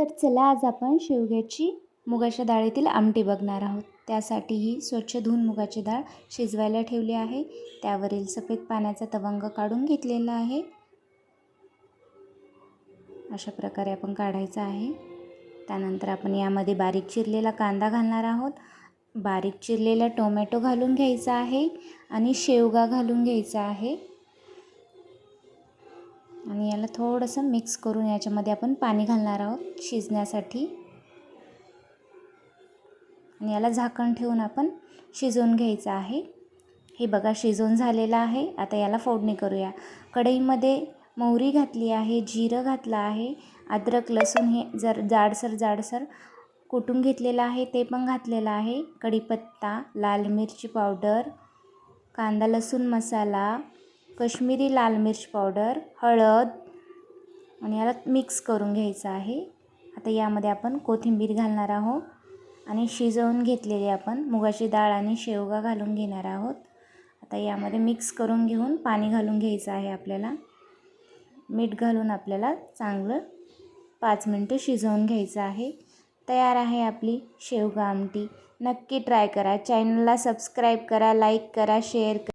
तर चला आज आपण शेवग्याची मुगाच्या डाळीतील आमटी बघणार आहोत। त्यासाठी ही स्वच्छ धुवून मुगाची डाळ शिजवायला ठेवली आहे। त्यावरील सफेद पाण्याचा तवंग काढून घेतलेला आहे। अशा प्रकारे आपण काढायचा आहे। त्यानंतर आपण यामध्ये बारीक चिरलेला कांदा घालणार आहोत। बारीक चिरलेला टोमॅटो घालून घ्यायचा आहे आणि शेवगा घालून घ्यायचा आहे आणि याला थोडंसं मिक्स करून याच्यामध्ये आपण पाणी घालणार आहोत शिजण्यासाठी आणि याला झाकण ठेवून आपण शिजवून घ्यायचं आहे। हे बघा शिजवून झालेलं आहे। आता याला फोडणी करूया। कढईमध्ये मोहरी घातली आहे, जिरं घातलं आहे, अद्रक लसूण हे जाडसर कुटून घेतलेलं आहे ते पण घातलेलं आहे, कढीपत्ता, लाल मिरची पावडर, कांदा लसूण मसाला, कश्मीरी लाल मिर्च पावडर, हळद आणि याला मिक्स करून घ्यायचं आहे। आता यामध्ये आपण कोथिंबीर घालणार आहोत आणि शिजवून घेतलेली आपण मुगाची डाळ आणि शेवगा घालून घेणार आहोत। आता यामध्ये मिक्स करून घेऊन पाणी घालून घ्यायचं आहे। आपल्याला मीठ घालून आपल्याला चांगलं 5 मिनिटं शिजवून घ्यायचं आहे। तयार आहे आपली शेवगा आमटी। नक्की ट्राय करा। चॅनलला सबस्क्राईब करा, लाईक करा, शेअर करा।